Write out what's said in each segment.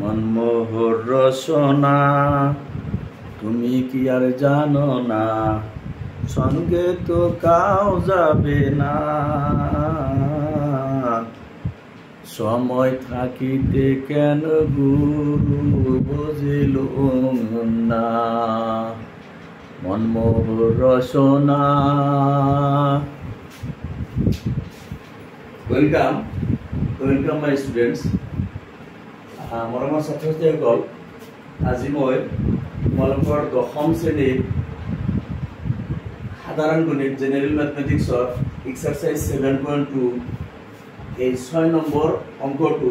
মনমোহর রচনা তুমি কি আর জানো না, সঙ্গে তো কাউ যাবে না। সময় থাকিতে কেন গুরু বুঝিল না, মনমোহর রচনা। Welcome my students. মৰমৰ ছাত্ৰ ছাত্ৰীসকল, আজি মই তোমালোকৰ 10ম শ্ৰেণীৰ সাধাৰণ গণিত জেনেৰেল মেথমেটিক্সৰ এক্সাৰচাইজ 7.2 এই 6 নম্বৰ অংকটো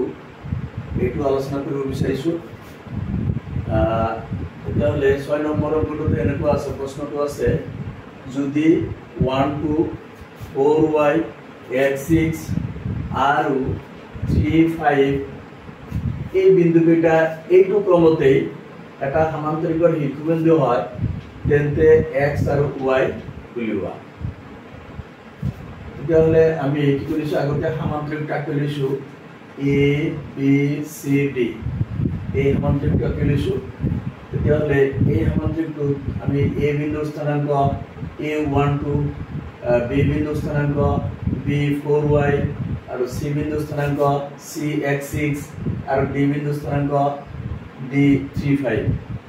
এইটো আলোচনা কৰিব বিচাৰিছোঁ। তেতিয়াহ'লে 6 নম্বৰ অংকটোত এনেকুৱা আছে, প্ৰশ্নটো আছে যদি 1 2 4y x6 আৰু 3 5 এই বিন্দুকেইটা এইটো ক্ৰমতেই এটা সমান্তৰিকৰ শীৰ্ষবিন্দু হয়, তেন্তে x আৰু y উলিওৱা। তেতিয়াহ'লে আমি কি কৰিছোঁ, আগতে সমান্তৰিকটো আঁকি লৈছোঁ a b c d, এই সমান্তৰিকটো আঁকি লৈছোঁ। তেতিয়াহ'লে এই সমান্তৰিকটোত আমি a বিন্দুৰ স্থানাংক a12, b বিন্দুৰ স্থানাংক b4y আৰু c বিন্দুৰ স্থানাংক cx6 আৰু d বিন্দুৰ স্থানাংক d35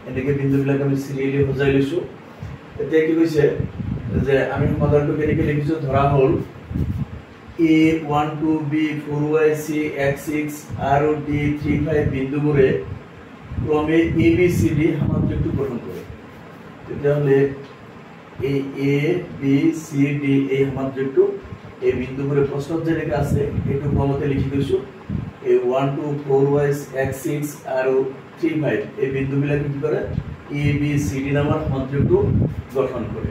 এনেকৈ বিন্দুবিলাক আমি চিৰিয়েলি সজাই লৈছোঁ। এতিয়া কি কৈছে যে আমি সমাধানটো কেনেকৈ লিখিছোঁ, ধৰা হ'ল a12 b4y cx6 আৰু d35 বিন্দুবোৰে ক্ৰমে abcd সমান্তৰিকটো গঠন কৰে। তেতিয়াহ'লে এই a b c d এই সমান্তৰিকটো এই বিন্দুবোৰে প্ৰশ্নত যেনেকৈ আছে সেইটো ক্ৰমতে লিখি গৈছোঁ। এই 1 2 4y x6 আৰু 3 5 এই বিন্দুবিলাকে কি কৰে, a b c d নামৰ সমান্তৰিকটো গঠন কৰে।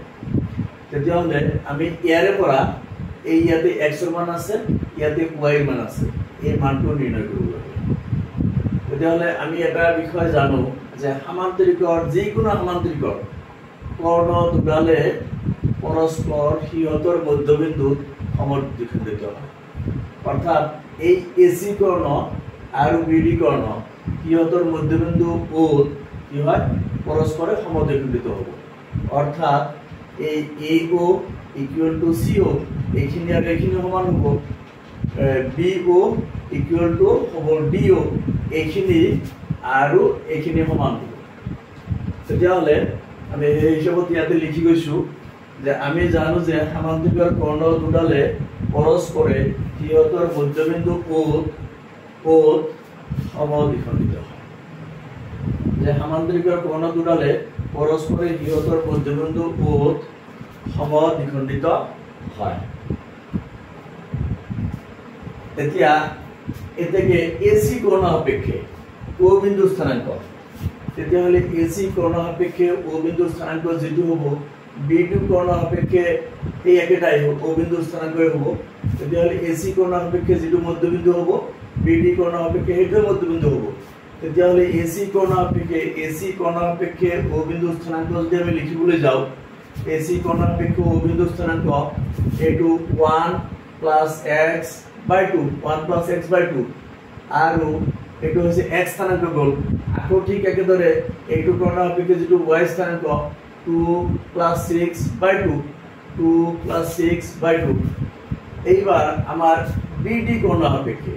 তেতিয়াহ'লে আমি ইয়াৰে পৰা এই ইয়াতে x ৰ মান আছে, ইয়াতে y ৰ মান আছে, এই মানটো নিৰ্ণয় কৰিব লাগে। তেতিয়াহ'লে আমি এটা বিষয় জানো যে সমান্তৰিকৰ যিকোনো সমান্তৰিকৰ কৰ্ণ দুডালে পৰস্পৰ সিহঁতৰ মধ্যবিন্দুত সমদ্বিখণ্ডিত হয়। অৰ্থাৎ এই এচি কৰ্ণ আৰু বিডি কৰ্ণ সিহঁতৰ মধ্যবিন্দু O কি হয়, পৰস্পৰে সমদ্বিখণ্ডিত হ'ব। অৰ্থাৎ এই AO ইকুৱেল টু CO এইখিনি আৰু এইখিনি সমান হ'ব, BO ইকুৱেল টু হ'ব DO এইখিনি আৰু এইখিনি সমান হ'ব। তেতিয়াহ'লে আমি সেই হিচাপত ইয়াতে লিখি গৈছোঁ যে আমি জানো যে সমান্তৰিকৰ কৰ্ণ দুডালে পৰস্পৰে সিহঁতৰ মধ্যবিন্দু O সমদ্বিখণ্ডিত হয়। যে সমান্তৰিকৰ কৰ্ণ দুডালে পৰস্পৰে সিহঁতৰ মধ্যবিন্দু O সমদ্বিখণ্ডিত হয়। এতিয়া এতেকে এসি কৰ্ণ সাপেক্ষে O বিন্দুৰ স্থানাংক, তেতিয়াহ'লে এসি কৰ্ণ সাপেক্ষে O বিন্দুৰ স্থানাংক যেটো হ'ব, B2 কৰ্ণ সাপেক্ষে এই একেটাই হ'ব, O বিন্দুৰ স্থানাংকই হ'ব। তেতিয়াহ'লে এসি কৰ্ণ সাপেক্ষে যেটো মধ্যবিন্দু হ'ব, BD কৰ্ণ সাপেক্ষে সেইটো মধ্যবিন্দু হ'ব। তেতিয়াহ'লে এসি কৰ্ণ সাপেক্ষে O বিন্দুৰ স্থানাংক যদি আমি লিখিবলৈ যাওঁ, এসি কৰ্ণ সাপেক্ষে O বিন্দুৰ স্থানাংক এইটো 1 + x/2 1 + x/2 আৰু এইটো হৈছে x স্থানাংক গ'ল। আকৌ ঠিক একেদৰে এইটো কৰ্ণ সাপেক্ষে যেটো y স্থানাংক 2 + 6/2 2 + 6/2। এইবাৰ আমাৰ BD কৰ্ণ সাপেক্ষে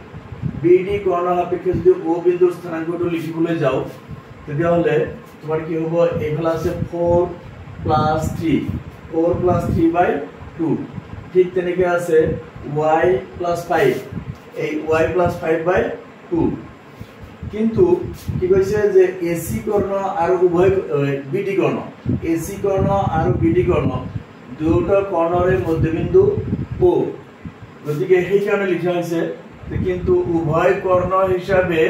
যদি O বিন্দুৰ স্থানাংকটো লিখিবলৈ যাওঁ, তেতিয়াহ'লে তোমাৰ কি হ'ব, এইফালে আছে 4 + 3/2, ঠিক তেনেকৈ আছে y + 5, এই y + 5/2। কিন্তু কি কৈছে যে এসি কৰ্ণ আৰু উভয় বিডি কৰ্ণ, এসি কৰ্ণ আৰু বিডি কৰ্ণ দুয়োটা কৰ্ণৰে মধ্যবিন্দু O, গতিকে সেইকাৰণে লিখা হৈছে। কিন্তু উভয় কৰ্ণ হিচাপে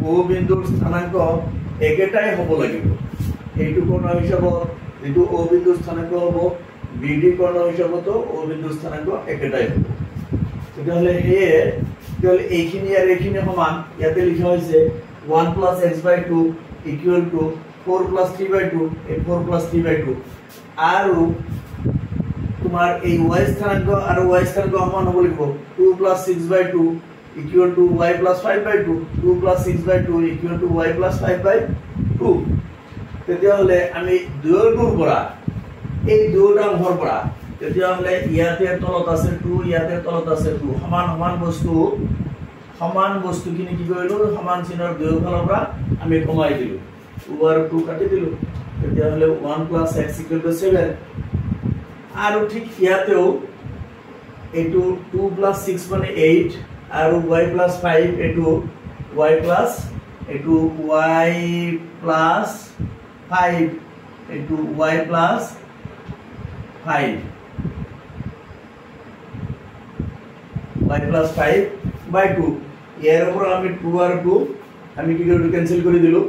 O বিন্দুৰ স্থানাংক একেটাই হ'ব লাগিব। এইটো কৰ্ণ হিচাপত যেটো O বিন্দুৰ স্থানাংক হ'ব, বিডি কৰ্ণ হিচাপতো O বিন্দুৰ স্থানাংক একেটাই হ'ব। তেতিয়াহ'লে এইখিনি আৰু এইখিনি সমান, ইয়াতে লিখা হৈছে 1 + x/2 ইকুৱেল টু 4 + 3/2, এই 4 + 3/2 আৰু তোমাৰ এই y স্থানাংক আৰু y স্থানাংক সমান হ'ব লাগিব 2 + 6/2 equal to y plus 5/2 2 plus 6/2 equal to y plus 5/2 তেতিয়া হলে আমি দুয়োটোৰ পৰা এই দুয়োটা অংশৰ পৰা তেতিয়া হলে ইয়াতে তলত আছে 2 ইয়াতে তলত আছে 2 সমান বস্তু কিনি কি কৰিলো সমান চিনৰ দুয়োফালৰ পৰা আমি কমাই দিলো ওভাৰ 2 কাটি দিলো তেতিয়া হলে 1 plus x equal to 7 আৰু ঠিক ইয়াতেও এটো 2 plus 6 মানে 8 আৰু y plus 5 এটো y plus 5 এটো y plus 5 5/2 ইয়াৰ ওপৰ আমি 2 আৰু 2 আমি কি কৰিলো ক্যান্সেল কৰি দিলো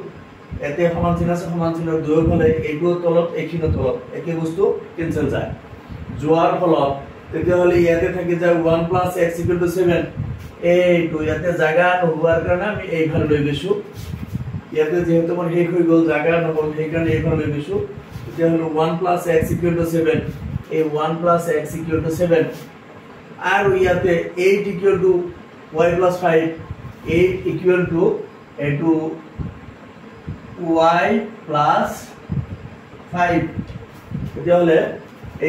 এতে সমান চিন আছে সমান চিনৰ দুয়োফালে এইটো তলত এইখিনিৰ তলত একে বস্তু ক্যান্সেল যায় যোৱাৰ ফলত তেতিয়া হলে ইয়াতে থাকি যায় 1 plus x equal to 7 এইটো ইয়াতে জায়গা নোহোৱাৰ কাৰণে আমি এইফালে লৈ গৈছো ইয়াতে যেহেতু মানে শেষ হৈ গল জায়গা নহল সেই কাৰণে এইফালে লৈ গৈছো তেতিয়া হলো 1 plus x equal to 7 এই 1 plus x equal to 7 আৰু ইয়াতে 8 equal to y plus 5 8 equal to এটো y plus 5 তেতিয়া হলে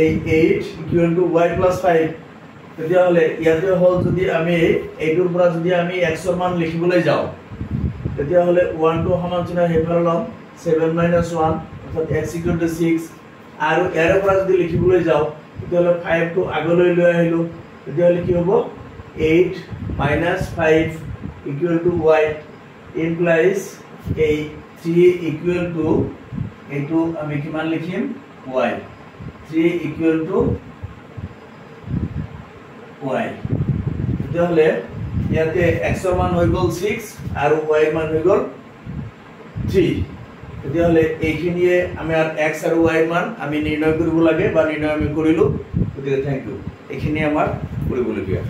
এই 8 equal to y plus 5 তেতিয়া হলে ইয়াতে হল যদি আমি এইটোৰ পৰা যদি আমি x এর মান লিখিবলৈ যাও তেতিয়া হলে 1 to সমান চিহ্ন হেফালে লম 7 - 1 অর্থাৎ x equal to 6 আৰু এৰ পৰা যদি লিখিবলৈ যাও তেতিয়া হলে 5 to আগলৈ লৈ আহিলো তেতিয়া হলে কি হ'ব 8 - 5 equal to y implies a 3 equal to এটো আমি কিমান লিখিম y 3 equal to y তেতিয়া হলে ইয়াতে x এর মান হৈ গল 6 আৰু y এর মান হৈ গল 3 তেতিয়া হলে এইখিনিয়ে আমি আর x আৰু y এৰ মান আমি নিৰ্ণয় কৰিব লাগে বা নিৰ্ণয় আমি কৰিলো গতিকে থ্যাংক ইউ এইখিনি আমাৰ কৰিবলগীয়া